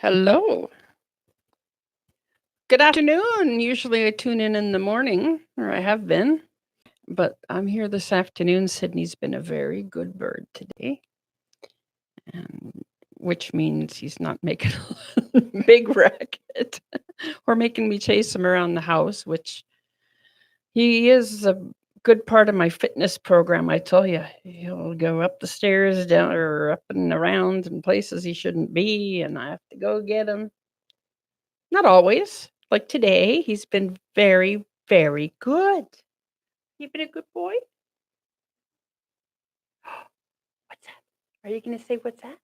Hello. Good afternoon. Usually I tune in the morning, or I have been, but I'm here this afternoon. Sydney's been a very good bird today, and which means he's not making a big racket or making me chase him around the house, which he is a good part of my fitness program. I tell you, he'll go up the stairs, down, or up and around in places he shouldn't be, and I have to go get him. Not always. Like today, he's been very, very good. You been a good boy? What's that? Are you going to say, what's that?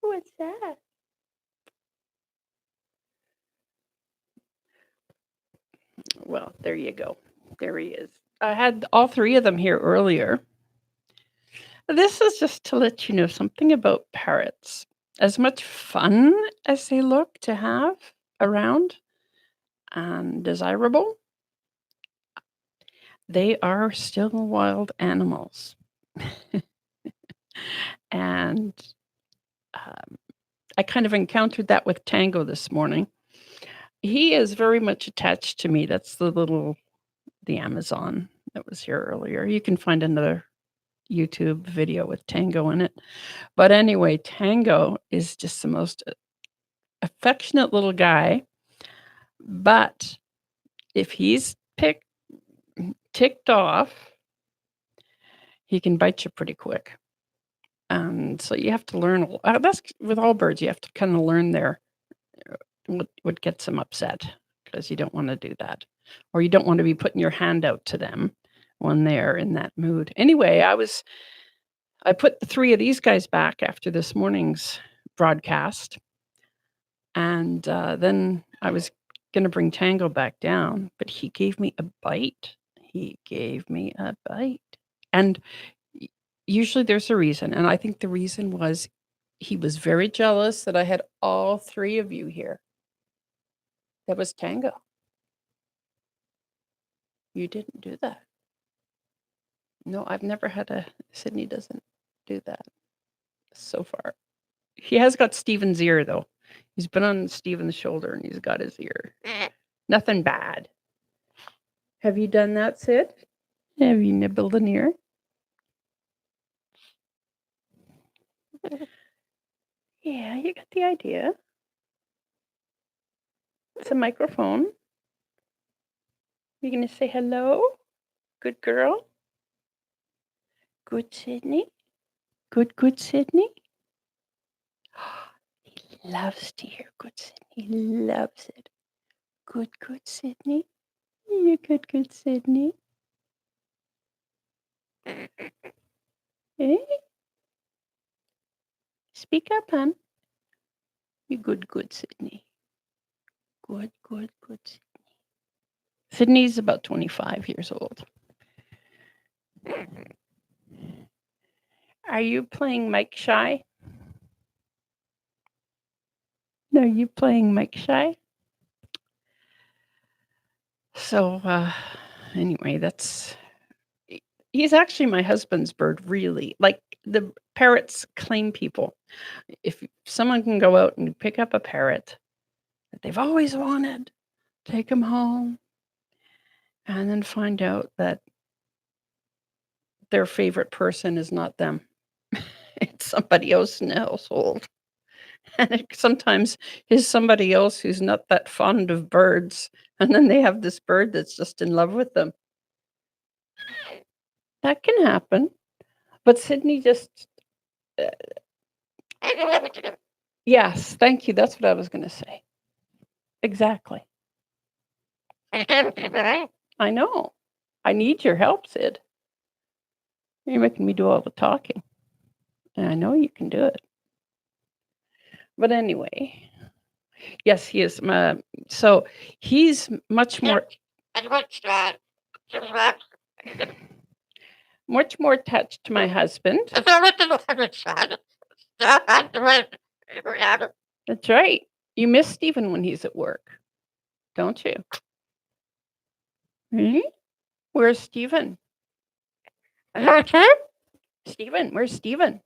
What's that? Well, there you go. There he is. I had all three of them here earlier. This is just to let you know something about parrots. As much fun as they look to have around and desirable, they are still wild animals. And I kind of encountered that with Tango this morning. He is very much attached to me. That's the Amazon that was here earlier. You can find another YouTube video with Tango in it. But anyway, Tango is just the most affectionate little guy. But if he's ticked off, he can bite you pretty quick. And so you have to learn. That's with all birds. You have to kind of learn what gets them upset, because you don't want to do that, or you don't want to be putting your hand out to them when they're in that mood. Anyway, I put the three of these guys back after this morning's broadcast, and then I was going to bring Tango back down, but he gave me a bite. And usually there's a reason, and I think the reason was he was very jealous that I had all three of you here. That was Tango. You didn't do that. No, I've never had Sydney doesn't do that so far. He has got Steven's ear, though. He's been on Steven's shoulder and he's got his ear. Nothing bad. Have you done that, Sid? Have you nibbled an ear? Yeah, you got the idea. It's a microphone. You're going to say hello? Good girl? Good Sydney? Good Sydney? He loves to hear good Sydney. He loves it. Good Sydney? You're good Sydney. Eh? Speak up, hon. You good Sydney. Good Sydney. Sydney's about 25 years old. Are you playing Mike Shy? Are you playing Mike Shy? So, anyway, he's actually my husband's bird, really. Like the Parrot Claim people. If someone can go out and pick up a parrot that they've always wanted, take him home, and then find out that their favorite person is not them. It's somebody else in the household. And it sometimes is somebody else who's not that fond of birds. And then they have this bird that's just in love with them. That can happen. But Sydney just... Yes, thank you. That's what I was going to say. Exactly. I know. I need your help, Sid. You're making me do all the talking. And I know you can do it. But anyway, yes, he is. So he's much more attached to my husband. That's right. You miss Stephen when he's at work, don't you? Really? Where's Stephen? Stephen, where's Stephen?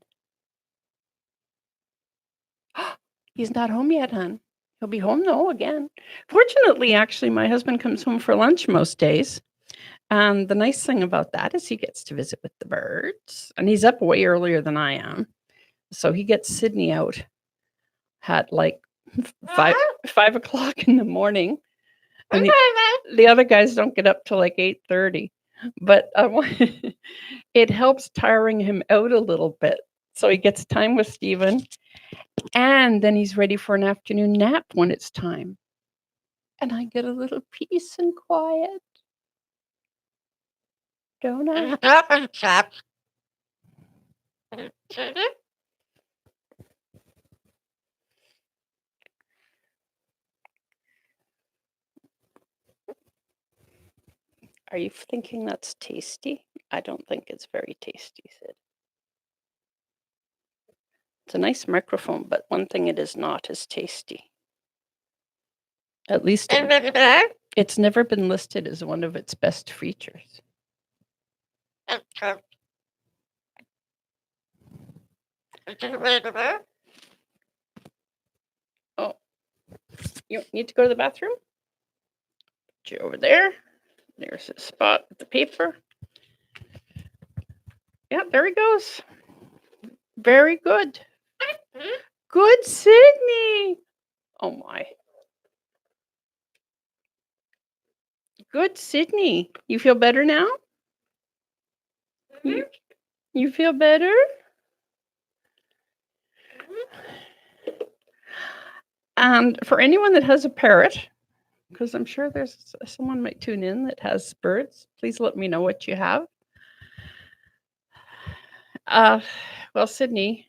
He's not home yet, hon. He'll be home, though, again. Fortunately, actually, my husband comes home for lunch most days. And the nice thing about that is he gets to visit with the birds. And he's up way earlier than I am. So he gets Sydney out at like 5 o'clock in the morning. And the other guys don't get up till like 8:30. But it helps tiring him out a little bit. So he gets time with Stephen. And then he's ready for an afternoon nap when it's time. And I get a little peace and quiet. Don't I? Are you thinking that's tasty? I don't think it's very tasty, Sid. It's a nice microphone, but one thing it is not is tasty. At least it's never been listed as one of its best features. Oh, you need to go to the bathroom? Put you over there. There's a spot with the paper. Yeah, there he goes. Very good. Good, Sydney. Oh my. Good, Sydney. You feel better now? You feel better? And for anyone that has a parrot, because I'm sure there's someone might tune in that has birds, please let me know what you have. Well, Sydney,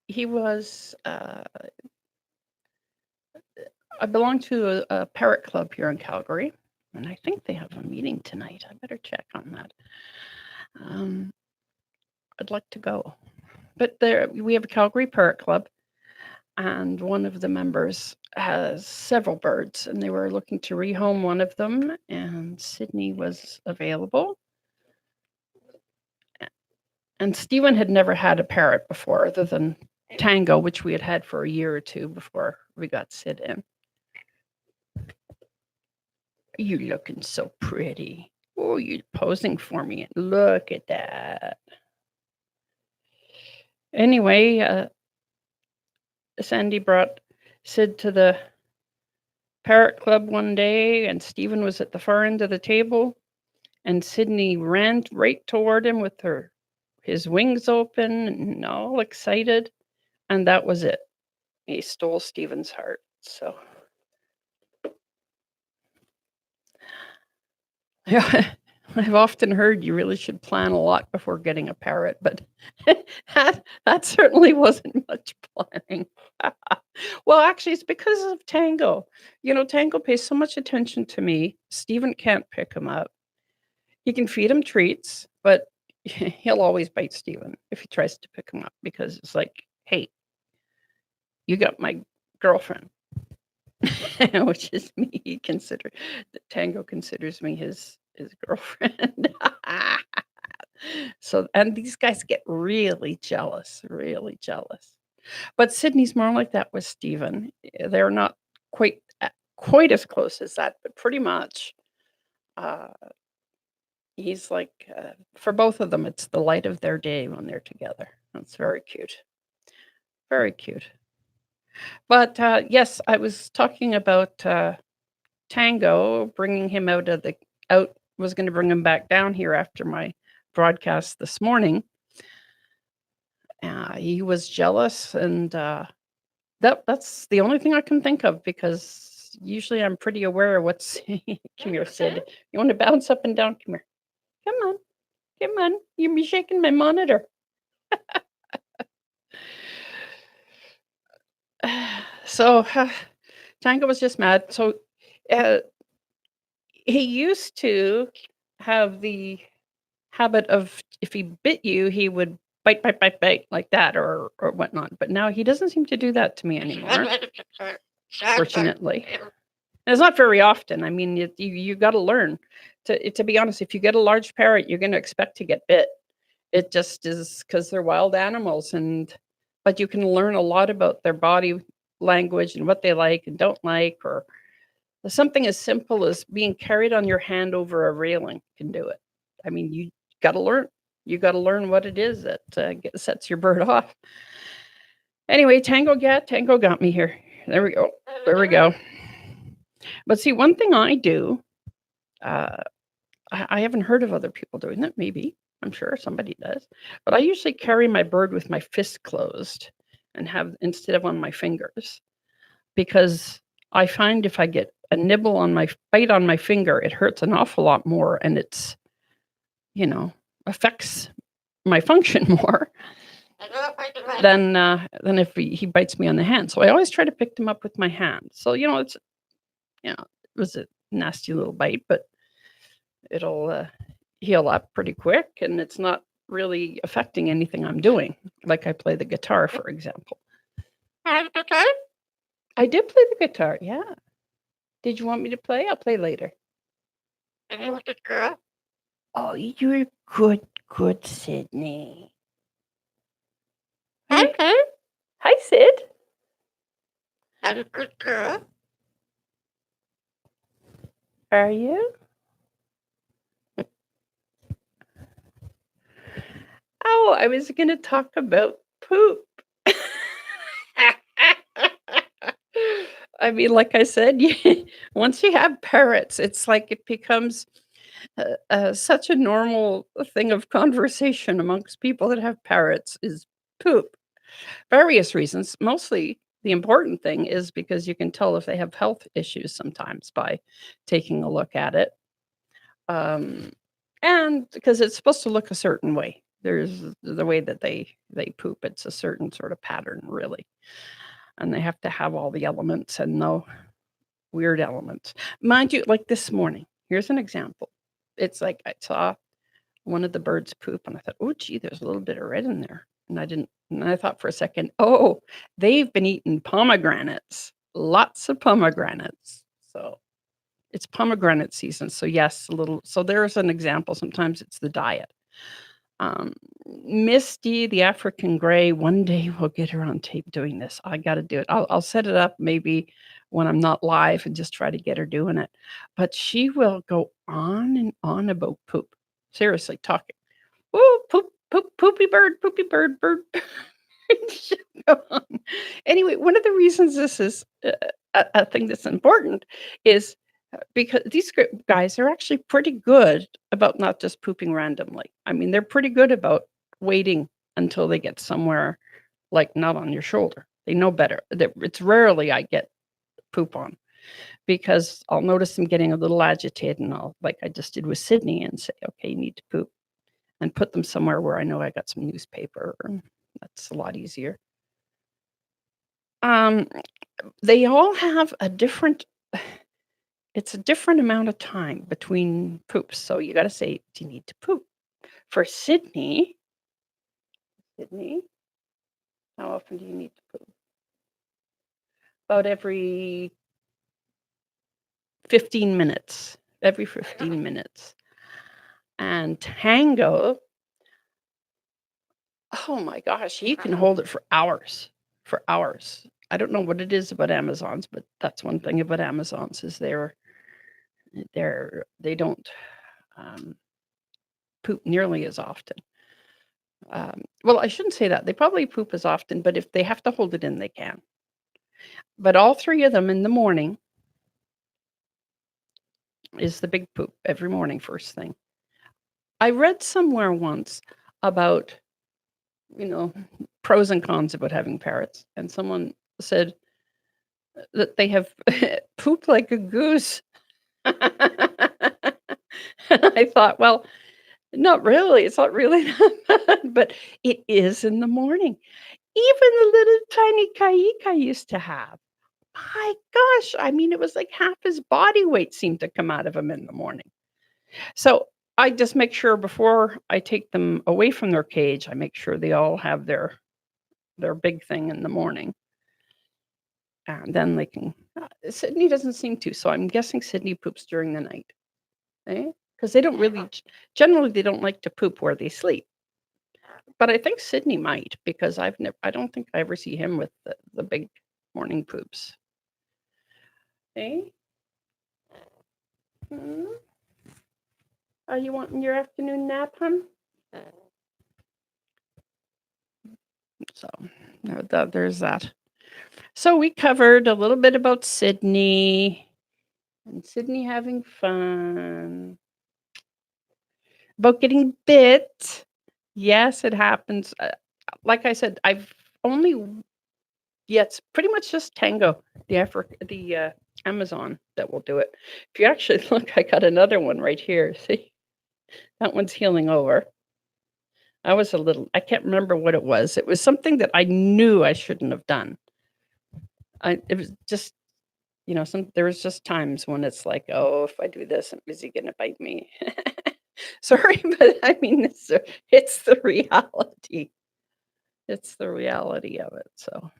he was, I belong to a parrot club here in Calgary, and I think they have a meeting tonight. I better check on that. I'd like to go. But we have a Calgary Parrot Club, and one of the members has several birds, and they were looking to rehome one of them, and Sydney was available. And Stephen had never had a parrot before, other than Tango, which we had had for a year or two before we got Sid in. You looking so pretty. Oh, you're posing for me. Look at that. Anyway, Sandy brought Sid to the Parrot Club one day, and Stephen was at the far end of the table, and Sydney ran right toward him with his wings open and all excited, and that was it. He stole Stephen's heart. So yeah, I've often heard you really should plan a lot before getting a parrot, but that certainly wasn't much planning. Well, actually, it's because of Tango. You know, Tango pays so much attention to me. Stephen can't pick him up. He can feed him treats, but he'll always bite Stephen if he tries to pick him up, because it's like, hey, you got my girlfriend, which is me. Tango considers me his girlfriend. So, and these guys get really jealous. But Sydney's more like that with Stephen. They're not quite as close as that, but pretty much. He's like, for both of them, it's the light of their day when they're together. That's very cute. Very cute. But yes, I was talking about Tango, bringing him was going to bring him back down here after my broadcast this morning. He was jealous, and that's the only thing I can think of, because usually I'm pretty aware of what's. Come here, Sid. You want to bounce up and down? Come here. Come on. You'll be shaking my monitor. So Tango was just mad. So he used to have the habit of, if he bit you, he would bite like that or whatnot. But now he doesn't seem to do that to me anymore. Fortunately. And it's not very often. I mean, you got to learn. To be honest, if you get a large parrot, you're going to expect to get bit. It just is because they're wild animals, but you can learn a lot about their body language and what they like and don't like, or something as simple as being carried on your hand over a railing can do it. I mean, gotta learn you gotta learn what it is that, sets your bird off. Anyway, Tango got me here. There we go. There we go. But see, one thing I do, uh, I haven't heard of other people doing that. Maybe I'm sure somebody does, but I usually carry my bird with my fist closed and have instead of on my fingers because I find if I get a nibble on my bite on my finger, it hurts an awful lot more, and it's you know affects my function more than if he bites me on the hand. So I always try to pick them up with my hand. So it's it was a nasty little bite, but it'll heal up pretty quick, and it's not really affecting anything I'm doing. Like I play the guitar, for example. I did play the guitar. Yeah. Did you want me to play? I'll play later. Oh, you're good, Sydney. Hi, Hi, Sid. I'm a good girl. Are you? Oh, I was going to talk about poop. I mean, like I said, once you have parrots, it's like it becomes such a normal thing of conversation amongst people that have parrots is poop. Various reasons. Mostly the important thing is because you can tell if they have health issues sometimes by taking a look at it. And because it's supposed to look a certain way. There's the way that they poop. It's a certain sort of pattern, really. And they have to have all the elements and no weird elements. Mind you, like this morning, here's an example. It's like I saw one of the birds poop and I thought, oh, gee, there's a little bit of red in there. And I thought for a second, oh, they've been eating pomegranates, lots of pomegranates. So it's pomegranate season. So yes, so there's an example. Sometimes it's the diet. Misty, the African gray, one day we'll get her on tape doing this. I got to do it. I'll set it up maybe when I'm not live and just try to get her doing it. But she will go on and on about poop. Seriously, talking. Oh, poopy bird, bird. She'll go on. Anyway, one of the reasons this is a thing that's important is because these guys are actually pretty good about not just pooping randomly. I mean, they're pretty good about waiting until they get somewhere like not on your shoulder. They know better. It's rarely I get poop on because I'll notice them getting a little agitated and I'll, like I just did with Sydney, and say, okay, you need to poop, and put them somewhere where I know I got some newspaper. That's a lot easier. They all have it's a different amount of time between poops. So you got to say, do you need to poop? For Sydney, how often do you need to poop? About every 15 minutes. Every 15 minutes. And Tango, oh my gosh, he can hold it for hours. For hours. I don't know what it is about Amazons, but that's one thing about Amazons is they don't poop nearly as often. Well, I shouldn't say that. They probably poop as often, but if they have to hold it in, they can. But all three of them in the morning is the big poop every morning, first thing. I read somewhere once about, pros and cons about having parrots, and someone said that they have poop like a goose. I thought, well, not really. It's not really that bad, but it is in the morning. Even the little tiny Kaik I used to have. My gosh, I mean, it was like half his body weight seemed to come out of him in the morning. So I just make sure before I take them away from their cage, I make sure they all have their big thing in the morning. And then they can. Sydney doesn't seem to, so I'm guessing Sydney poops during the night. Because they don't really, generally, they don't like to poop where they sleep. But I think Sydney might because I don't think I ever see him with the big morning poops. Hey? Hmm? Are you wanting your afternoon nap, hun? So there's that. So we covered a little bit about Sydney and Sydney having fun. About getting bit. Yes, it happens. Like I said, I've only it's pretty much just Tango, the Amazon that will do it. If you actually look, I got another one right here. See, that one's healing over. I can't remember what it was. It was something that I knew I shouldn't have done. It was just, there was just times when it's like, oh, if I do this, is he going to bite me? Sorry, but I mean, it's the reality. It's the reality of it. So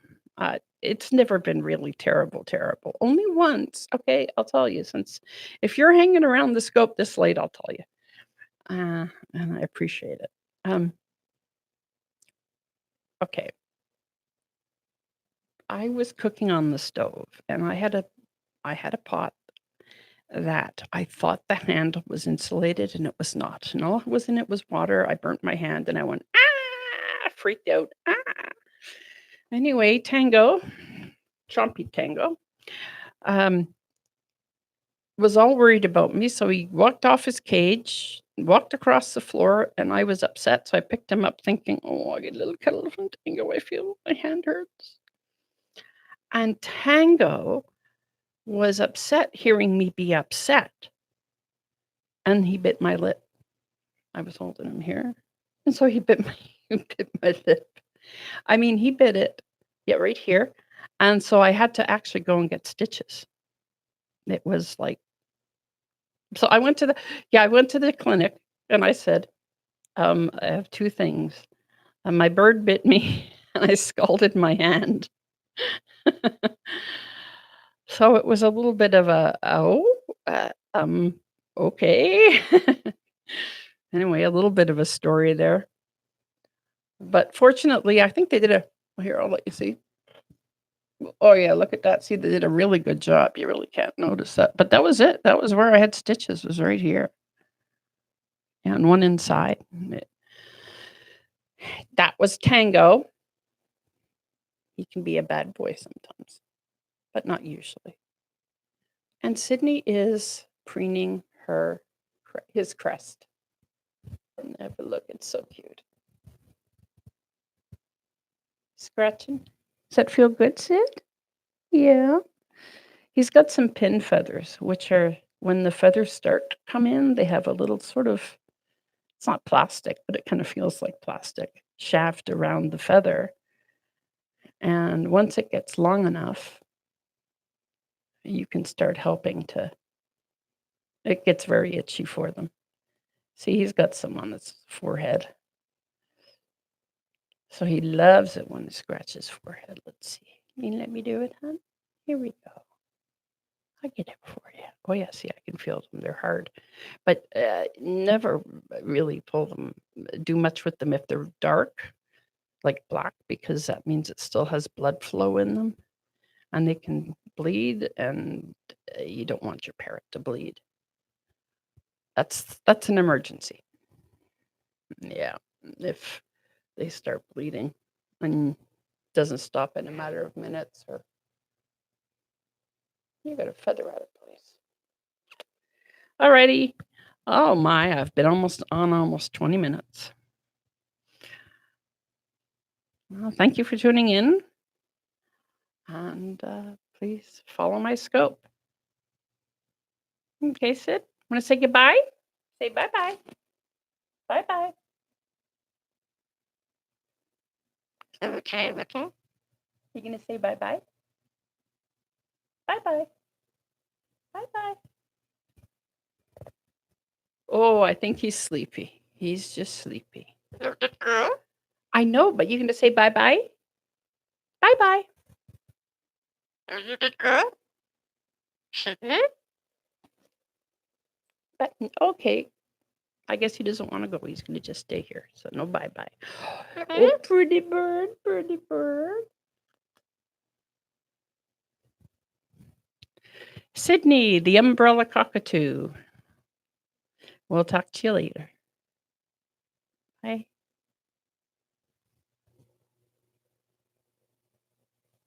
it's never been really terrible, terrible. Only once. Okay, I'll tell you. Since if you're hanging around the scope this late, I'll tell you. And I appreciate it. Okay. I was cooking on the stove and I had a pot that I thought the handle was insulated and it was not. And all it was in it was water. I burnt my hand and I went, freaked out. Anyway, Tango, Chompy Tango, was all worried about me. So he walked off his cage, walked across the floor, and I was upset. So I picked him up thinking, oh, I get a little cuddle from Tango. I feel my hand hurts. And Tango was upset hearing me be upset. And he bit my lip. I was holding him here. And so he bit my lip. I mean, he bit it, right here. And so I had to actually go and get stitches. It was like, so I went to the clinic and I said, I have two things. My bird bit me and I scalded my hand. So it was a little bit of okay. Anyway, a little bit of a story there. But fortunately, I think they did here, I'll let you see. Oh yeah, look at that. See, they did a really good job. You really can't notice that. But that was it. That was where I had stitches, was right here. And one inside. That was Tango. He can be a bad boy sometimes, but not usually. And Sydney is preening his crest. And have a look, it's so cute. Scratching. Does that feel good, Sid? Yeah. He's got some pin feathers, which are, when the feathers start to come in, they have a little sort of, it's not plastic, but it kind of feels like plastic, shaft around the feather. And once it gets long enough, you can start helping it gets very itchy for them. See, he's got some on his forehead. So he loves it when he scratches his forehead. Let's see. Can you let me do it, hon? Here we go. I'll get it for you. Oh, yeah, see, I can feel them. They're hard. But never really do much with them if they're dark, like black, because that means it still has blood flow in them. And they can bleed, and you don't want your parrot to bleed. That's an emergency. Yeah, if they start bleeding and doesn't stop in a matter of minutes, or you got a feather out of place. Alrighty. Oh my, I've been almost 20 minutes. Well, thank you for tuning in. And please follow my scope. Okay, Sid, want to say goodbye? Say bye-bye. Bye-bye. Okay. You going to say bye-bye? Bye-bye. Bye-bye. Oh, I think he's sleepy. He's just sleepy. I know, but you going to say bye-bye? Bye-bye. Are you the girl? But okay. I guess he doesn't want to go. He's going to just stay here. So no bye-bye. Oh, pretty bird, pretty bird. Sydney, the Umbrella Cockatoo. We'll talk to you later. Bye.